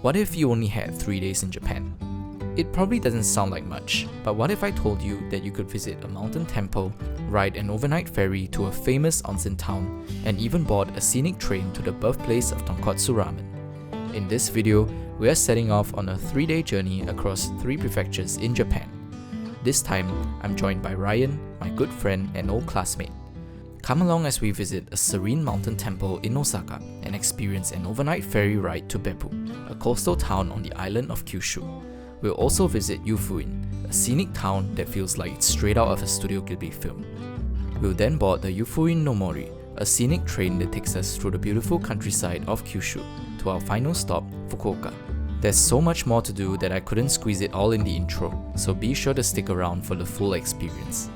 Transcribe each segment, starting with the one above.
What if you only had 3 days in Japan? It probably doesn't sound like much, but what if I told you that you could visit a mountain temple, ride an overnight ferry to a famous onsen town, and even board a scenic train to the birthplace of tonkotsu ramen? In this video, we are setting off on a 3-day journey across 3 prefectures in Japan. This time, I'm joined by Ryan, my good friend and old classmate. Come along as we visit a serene mountain temple in Osaka and experience an overnight ferry ride to Beppu, a coastal town on the island of Kyushu. We'll also visit Yufuin, a scenic town that feels like it's straight out of a Studio Ghibli film. We'll then board the Yufuin no Mori, a scenic train that takes us through the beautiful countryside of Kyushu to our final stop, Fukuoka. There's so much more to do that I couldn't squeeze it all in the intro, so be sure to stick around for the full experience.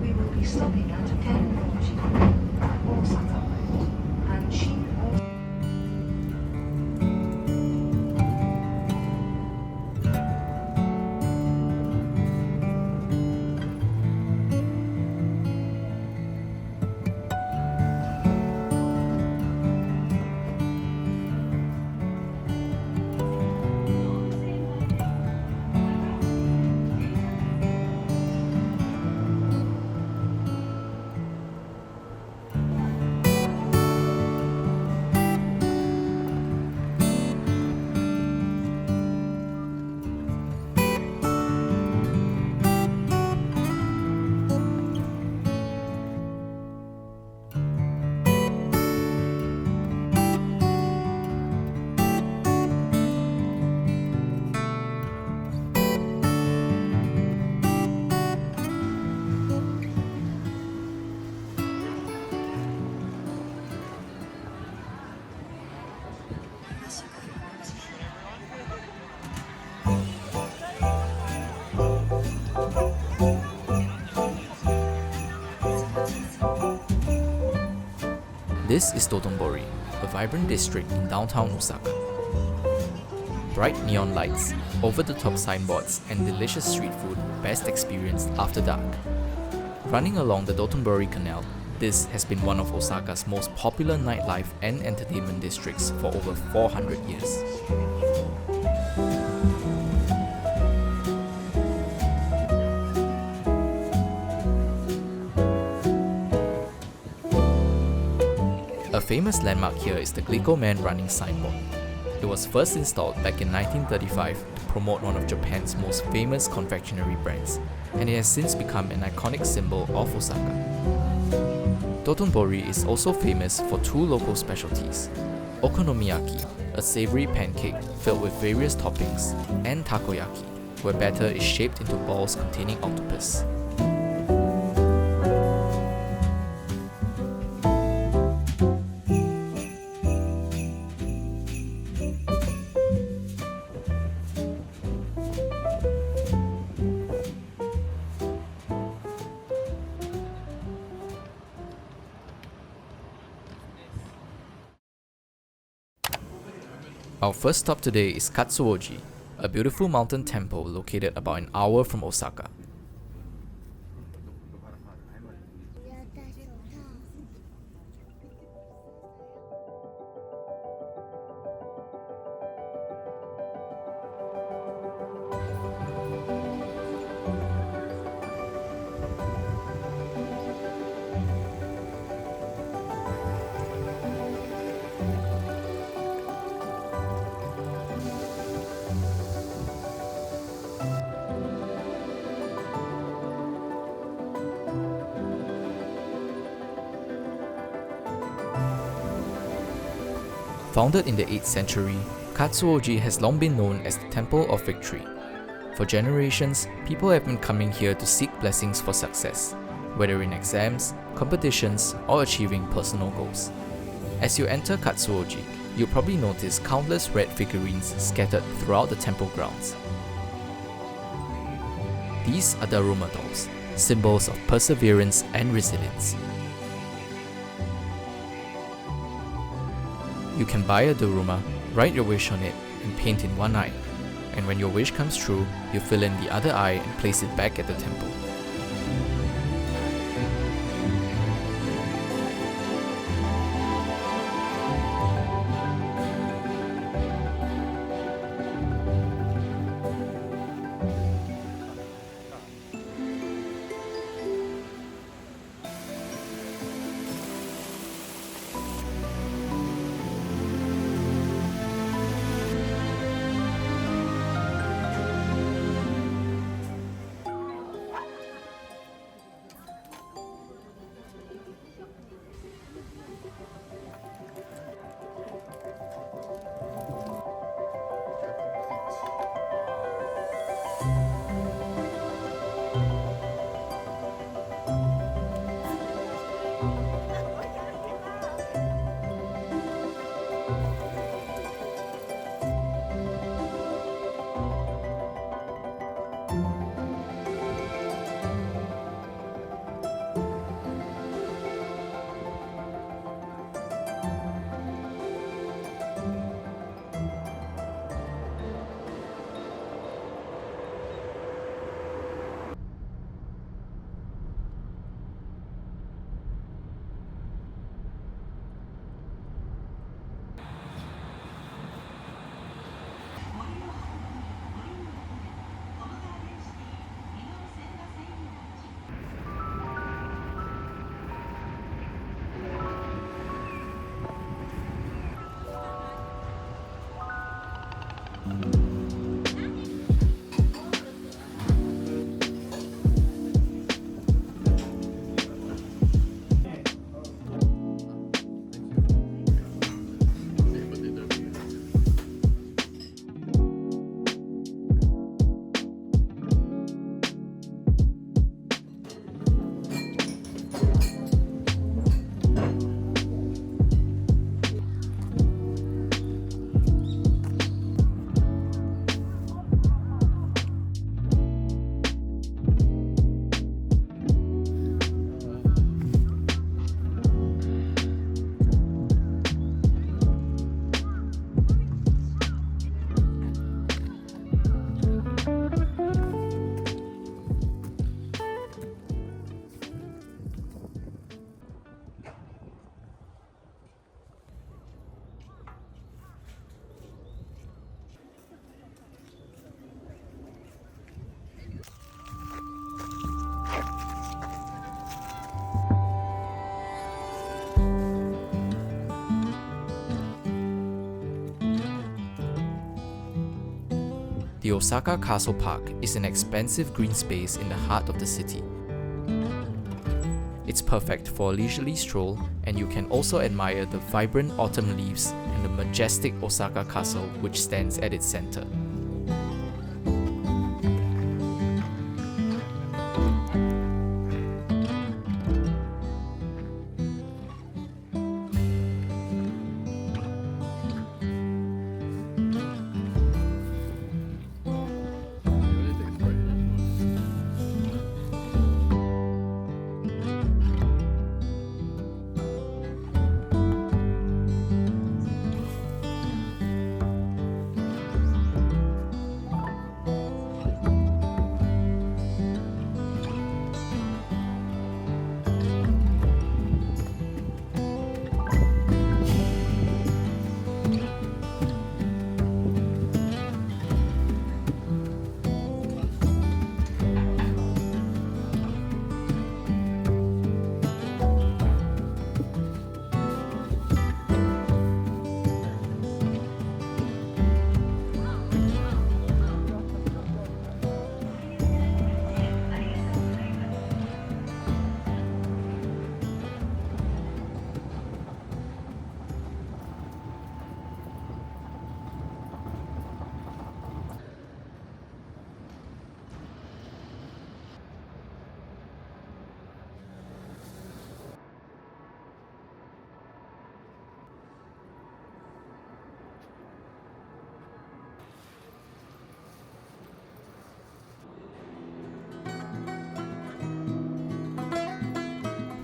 We will be stopping at Tenjin, Osaka, and Shin. This is Dotonbori, a vibrant district in downtown Osaka. Bright neon lights, over-the-top signboards, and delicious street food best experienced after dark. Running along the Dotonbori Canal, this has been one of Osaka's most popular nightlife and entertainment districts for over 400 years. A famous landmark here is the Glico Man running signboard. It was first installed back in 1935 to promote one of Japan's most famous confectionery brands, and it has since become an iconic symbol of Osaka. Dotonbori is also famous for 2 local specialties: okonomiyaki, a savory pancake filled with various toppings, and takoyaki, where batter is shaped into balls containing octopus. Our first stop today is Katsuoji, a beautiful mountain temple located about an hour from Osaka. Founded in the 8th century, Katsuoji has long been known as the Temple of Victory. For generations, people have been coming here to seek blessings for success, whether in exams, competitions, or achieving personal goals. As you enter Katsuoji, you'll probably notice countless red figurines scattered throughout the temple grounds. These are Daruma dolls, symbols of perseverance and resilience. You can buy a daruma, write your wish on it, and paint in one eye. And when your wish comes true, you fill in the other eye and place it back at the temple. The Osaka Castle Park is an expansive green space in the heart of the city. It's perfect for a leisurely stroll, and you can also admire the vibrant autumn leaves and the majestic Osaka Castle which stands at its center.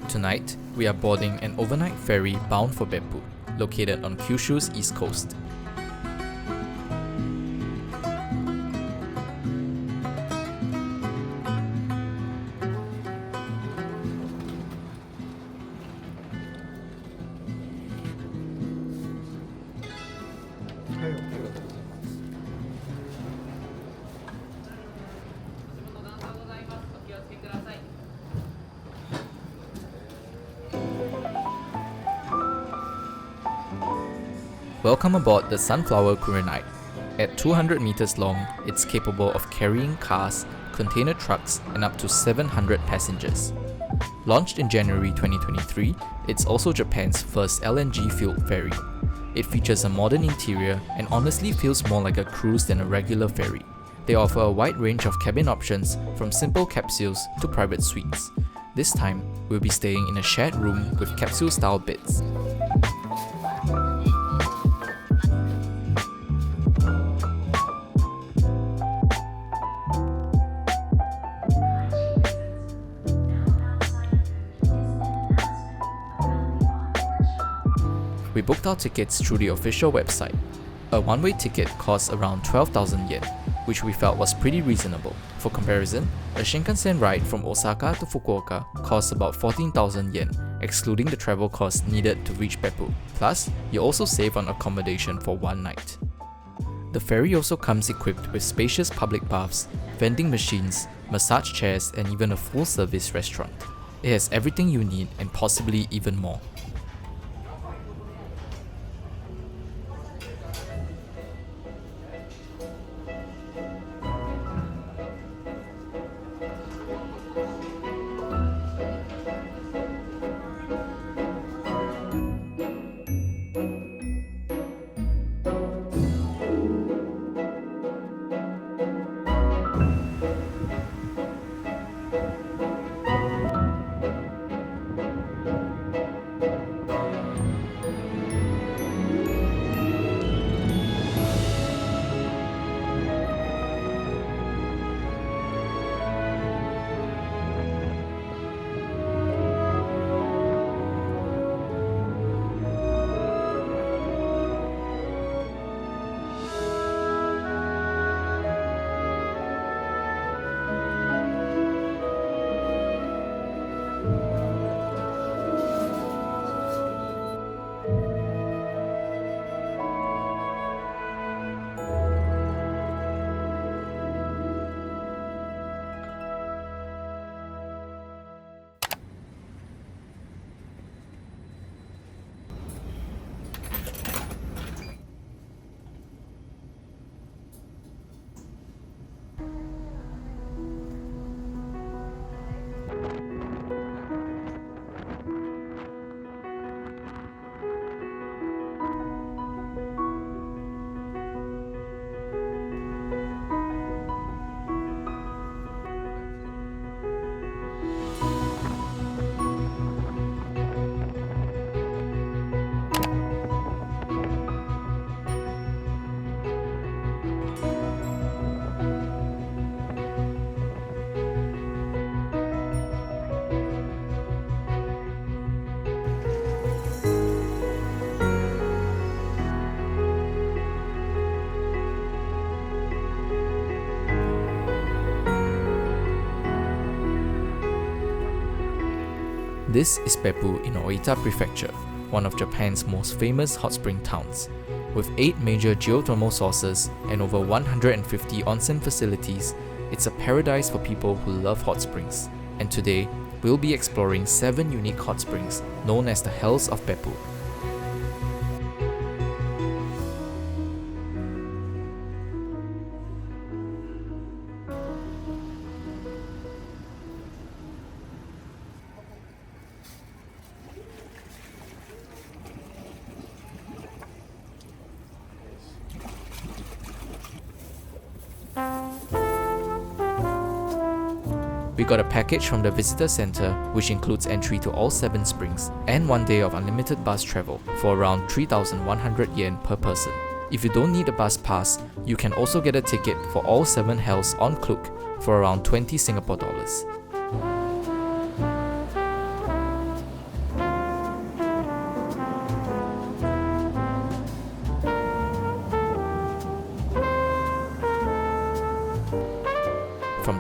Tonight, we are boarding an overnight ferry bound for Beppu, located on Kyushu's east coast. Welcome aboard the Sunflower Kinrin. At 200 meters long, it's capable of carrying cars, container trucks, and up to 700 passengers. Launched in January 2023, it's also Japan's first LNG-fueled ferry. It features a modern interior and honestly feels more like a cruise than a regular ferry. They offer a wide range of cabin options, from simple capsules to private suites. This time, we'll be staying in a shared room with capsule-style beds. We booked our tickets through the official website. A one-way ticket costs around 12,000 yen, which we felt was pretty reasonable. For comparison, a Shinkansen ride from Osaka to Fukuoka costs about 14,000 yen, excluding the travel costs needed to reach Beppu. Plus, you also save on accommodation for one night. The ferry also comes equipped with spacious public baths, vending machines, massage chairs, and even a full-service restaurant. It has everything you need and possibly even more. This is Beppu in Oita Prefecture, one of Japan's most famous hot spring towns. With 8 major geothermal sources and over 150 onsen facilities, it's a paradise for people who love hot springs. And today, we'll be exploring 7 unique hot springs known as the Hells of Beppu. We got a package from the visitor center which includes entry to all 7 springs and 1 day of unlimited bus travel for around 3,100 yen per person. If you don't need a bus pass, you can also get a ticket for all 7 hells on Klook for around 20 Singapore dollars.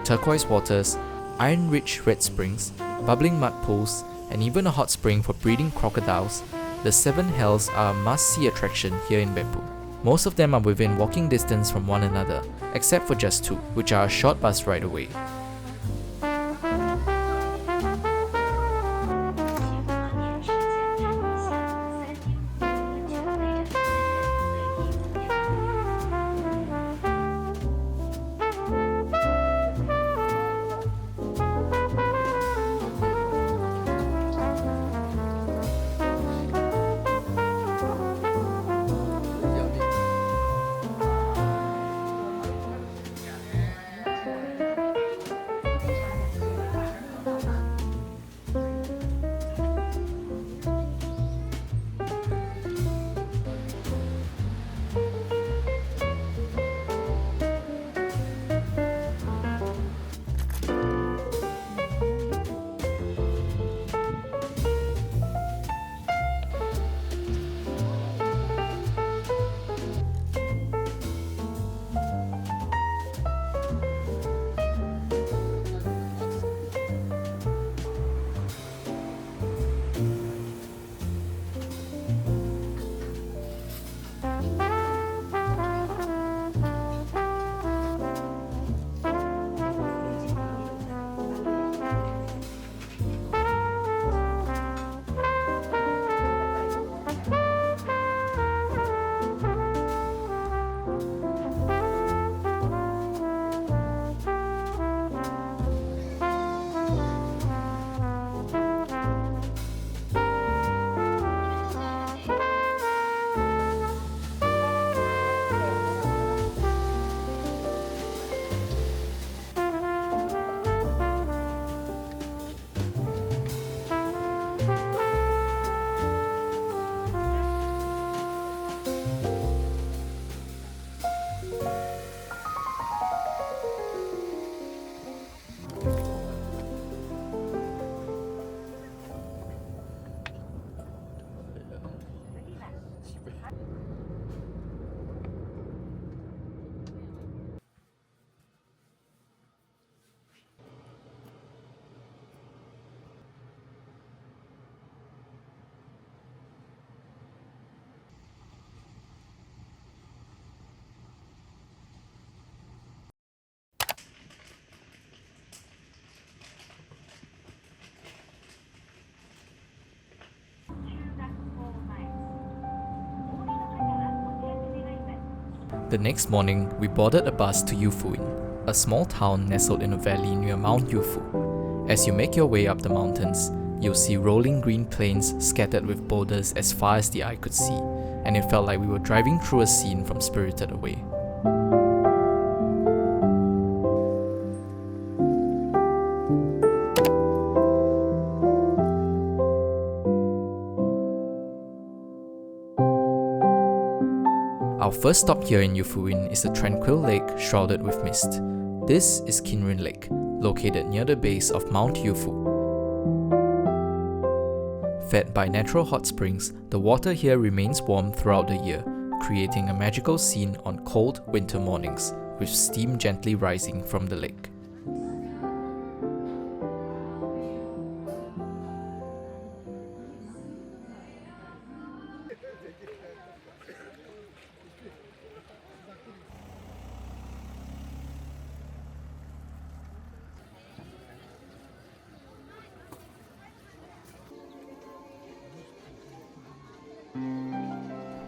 turquoise waters, iron-rich red springs, bubbling mud pools, and even a hot spring for breeding crocodiles, the Seven Hells are a must-see attraction here in Beppu. Most of them are within walking distance from one another, except for just two, which are a short bus ride away. The next morning, we boarded a bus to Yufuin, a small town nestled in a valley near Mount Yufu. As you make your way up the mountains, you'll see rolling green plains scattered with boulders as far as the eye could see, and it felt like we were driving through a scene from Spirited Away. Our first stop here in Yufuin is a tranquil lake shrouded with mist. This is Kinrin Lake, located near the base of Mount Yufu. Fed by natural hot springs, the water here remains warm throughout the year, creating a magical scene on cold winter mornings, with steam gently rising from the lake.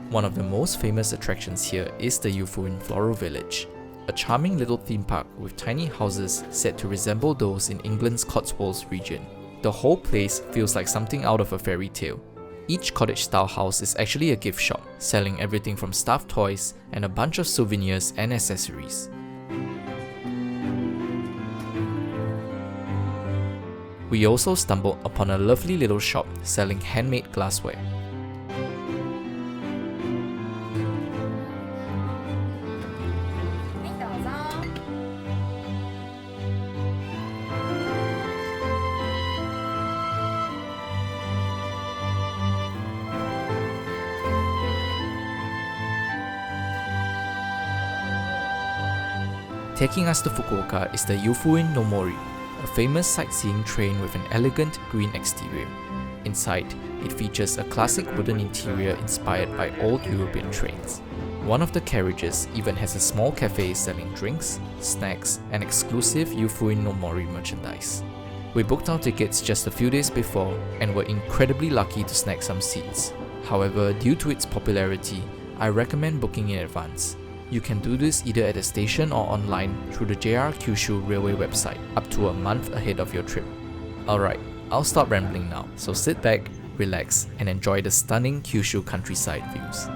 One of the most famous attractions here is the Yufuin Floral Village, a charming little theme park with tiny houses set to resemble those in England's Cotswolds region. The whole place feels like something out of a fairy tale. Each cottage-style house is actually a gift shop, selling everything from stuffed toys and a bunch of souvenirs and accessories. We also stumbled upon a lovely little shop selling handmade glassware. Taking us to Fukuoka is the Yufuin no Mori, a famous sightseeing train with an elegant green exterior. Inside, it features a classic wooden interior inspired by old European trains. One of the carriages even has a small cafe selling drinks, snacks, and exclusive Yufuin no Mori merchandise. We booked our tickets just a few days before and were incredibly lucky to snag some seats. However, due to its popularity, I recommend booking in advance. You can do this either at the station or online through the JR Kyushu railway website up to a month ahead of your trip. Alright, I'll stop rambling now, so sit back, relax, and enjoy the stunning Kyushu countryside views.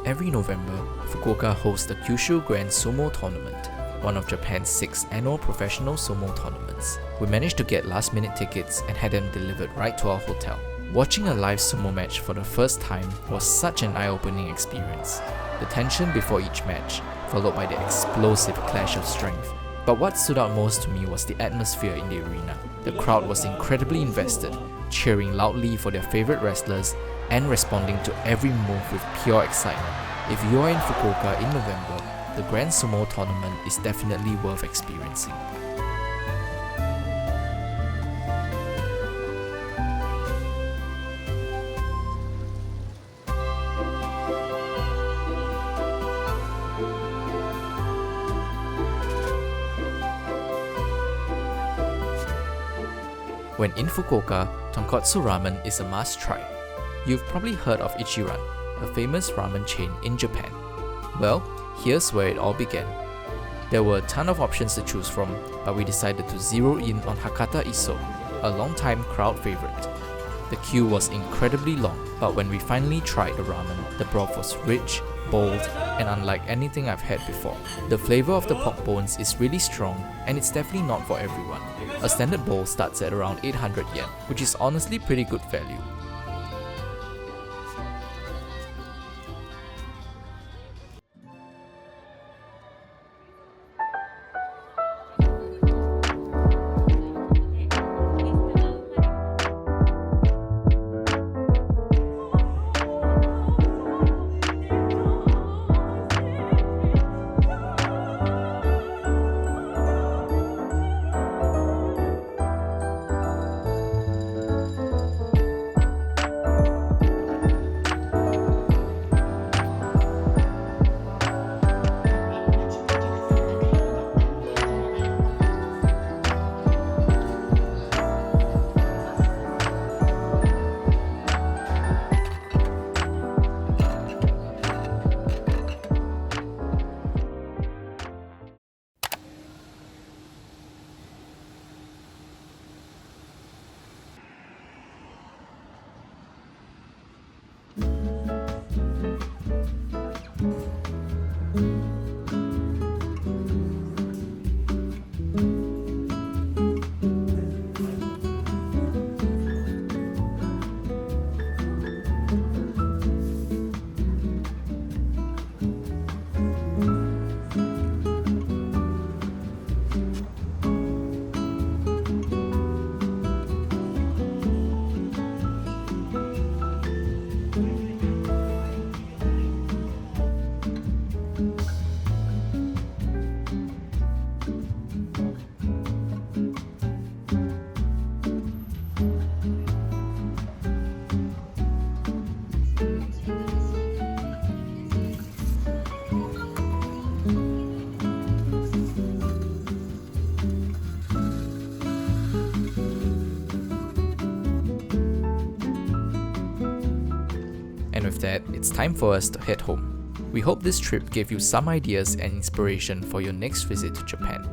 Every November, Fukuoka hosts the Kyushu Grand Sumo Tournament, one of Japan's 6 annual professional sumo tournaments. We managed to get last-minute tickets and had them delivered right to our hotel. Watching a live sumo match for the first time was such an eye-opening experience. The tension before each match, followed by the explosive clash of strength. But what stood out most to me was the atmosphere in the arena. The crowd was incredibly invested, cheering loudly for their favorite wrestlers and responding to every move with pure excitement. If you are in Fukuoka in November, the Grand Sumo Tournament is definitely worth experiencing. When in Fukuoka, tonkotsu ramen is a must-try. You've probably heard of Ichiran, a famous ramen chain in Japan. Well, here's where it all began. There were a ton of options to choose from, but we decided to zero in on Hakata Issou, a long-time crowd favorite. The queue was incredibly long, but when we finally tried the ramen, the broth was rich, bold, and unlike anything I've had before. The flavor of the pork bones is really strong, and it's definitely not for everyone. A standard bowl starts at around 800 yen, which is honestly pretty good value. And with that, it's time for us to head home. We hope this trip gave you some ideas and inspiration for your next visit to Japan.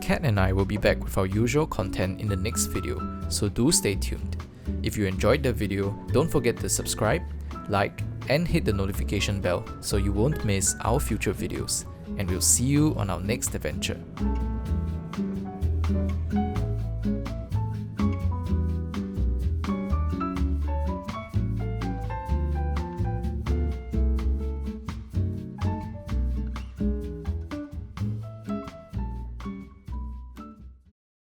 Kat and I will be back with our usual content in the next video, so do stay tuned. If you enjoyed the video, don't forget to subscribe, like, and hit the notification bell so you won't miss our future videos. And we'll see you on our next adventure.